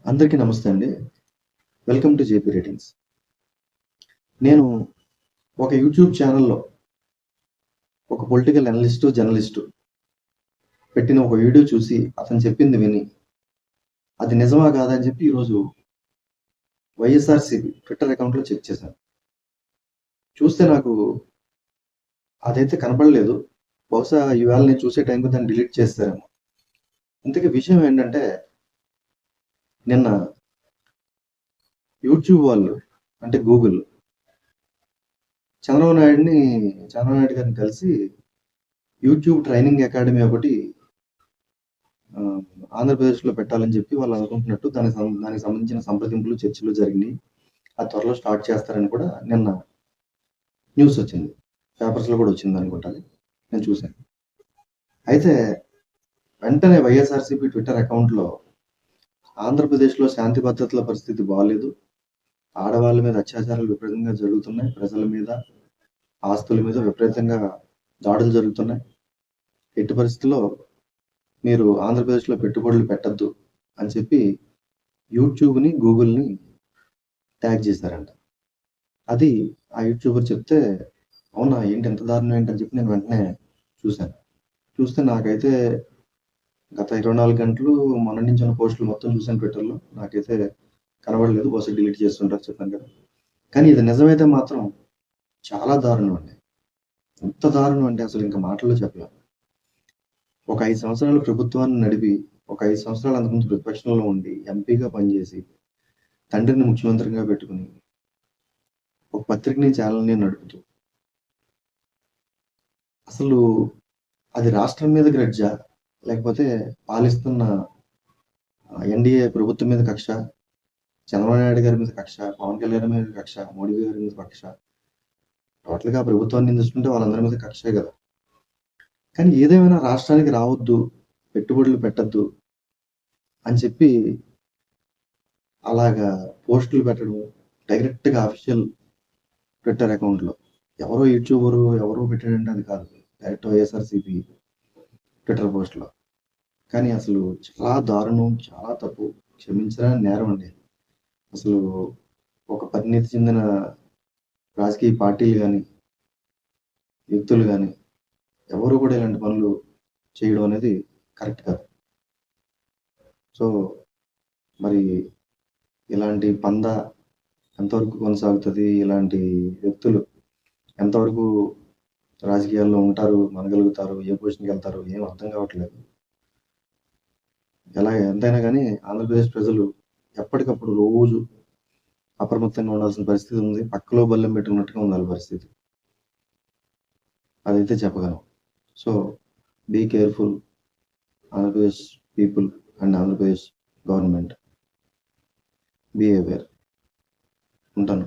అందరికీ నమస్తే అండి. Welcome to JP ratings. నేను ఒక యూట్యూబ్ ఛానల్‌లో ఒక పొలిటికల్ అనలిస్టు, జర్నలిస్టు పెట్టిన ఒక వీడియో చూసి అతను చెప్పింది విని, అది నిజమా కాదా అని చెప్పి ఈరోజు వైఎస్ఆర్‌సీపీ ట్విట్టర్ అకౌంట్‌లో చెక్ చేశాను. చూస్తే నాకు అదైతే కనపడలేదు. బహుశా ఈవేళ నేను చూసే టైంకి దాన్ని డిలీట్ చేసేసారేమో. ఇంతకీ విషయం ఏంటంటే, నిన్న యూట్యూబ్ వాళ్ళు అంటే గూగుల్ చంద్రబాబు నాయుడు గారిని కలిసి యూట్యూబ్ ట్రైనింగ్ అకాడమీ ఒకటి ఆంధ్రప్రదేశ్లో పెట్టాలని చెప్పి వాళ్ళు అనుకుంటున్నట్టు దానికి సంబంధించిన సంప్రదింపులు, చర్చలు జరిగినాయి. అది త్వరలో స్టార్ట్ చేస్తారని కూడా నిన్న న్యూస్ వచ్చింది. పేపర్స్‌లో కూడా వచ్చింది అనుకుంటా అది. నేను చూశాను. అయితే వెంటనే వైఎస్ఆర్‌సీపీ ట్విట్టర్ అకౌంట్‌లో ఆంధ్రప్రదేశ్‌లో శాంతి భద్రతల పరిస్థితి బాలేదు. ఆడవాళ్ళ మీద అత్యాచారాలు విపరీతంగా జరుగుతున్నాయి. ప్రజల మీద, ఆస్తుల మీద విపరీతంగా దాడులు జరుగుతున్నాయి. ఎట్టి పరిస్థితుల్లో మీరు ఆంధ్రప్రదేశ్‌లో పెట్టుబడులు పెట్టొద్దు అని చెప్పి యూట్యూబ్‌ని, గూగుల్‌ని ట్యాగ్ చేశారంట. అది ఆ యూట్యూబర్ చెప్తే, అవునా ఏంటి ఎంత దారుణం ఏంటని చెప్పి నేను వెంటనే చూశాను. చూస్తే నాకైతే గత 24 గంటలు మొన్న నుంచి ఉన్న పోస్టులు మొత్తం చూశాను ట్విట్టర్‌లో. నాకైతే కనబడలేదు. బహుశా డిలీట్ చేస్తుంటారు చెప్పాను కదా! కానీ ఇది నిజమైతే మాత్రం చాలా దారుణం అండి. ఎంత దారుణం అంటే అసలు ఇంక మాటల్లో చెప్పలేం. ఒక 5 సంవత్సరాలు ప్రభుత్వాన్ని నడిపి, ఒక 5 సంవత్సరాలు అంతకుముందు ప్రతిపక్షంలో ఉండి, ఎంపీగా పనిచేసి, తండ్రిని ముఖ్యమంత్రిగా పెట్టుకుని, ఒక పత్రికని, ఛానల్‌ని నడుపుతూ, అసలు అది రాష్ట్రం మీద గ్రడ్జా? లేకపోతే పాలిస్తున్న ఎన్డీఏ ప్రభుత్వం మీద కక్ష, చంద్రబాబు నాయుడు గారి మీద కక్ష, పవన్ కళ్యాణ్ మీద కక్ష, మోడీ గారి మీద కక్ష, టోటల్‌గా ప్రభుత్వాన్ని నిందిస్తుంటే వాళ్ళందరి మీద కక్షే కదా! కానీ ఏదేమైనా రాష్ట్రానికి రావద్దు, పెట్టుబడులు పెట్టొద్దు అని చెప్పి అలాగా పోస్టులు పెట్టడం డైరెక్ట్‌గా అఫీషియల్ ట్విట్టర్ అకౌంట్‌లో. ఎవరో యూట్యూబరు ఎవరో పెట్టాడంటే అది కాదు. డైరెక్ట్ వైఎస్ఆర్‌సీపీ ట్విట్టర్ పోస్ట్‌లో. కానీ అసలు చాలా దారుణం, చాలా తప్పు. క్షమించరాని నేరం అండి. అసలు ఒక పరిణితి చెందిన రాజకీయ పార్టీలు గాని, వ్యక్తులు గాని ఎవరు కూడా ఇలాంటి పనులు చేయడం అనేది కరెక్ట్ కాదు. సో, మరి ఇలాంటి పందా ఎంతవరకు కొనసాగుతది? ఇలాంటి వ్యక్తులు ఎంతవరకు రాజకీయాల్లో ఉంటారు, మనగలుగుతారు, ఏ పొజిషన్‌కెళ్తారో ఏం అర్థం కావట్లేదు. ఎంతైనా గానీ ఆంధ్రప్రదేశ్ ప్రజలు ఎప్పటికప్పుడు రోజు అప్రమత్తంగా ఉండాల్సిన పరిస్థితి ఉంది. పక్కలో బల్లెం పెట్టుకున్నట్టుగా ఉంది ఆళ్ళ పరిస్థితి. అదైతే చెప్పగలం. So, be careful Andhra Pradesh people and Andhra Pradesh government. Be aware. ఉంటాను.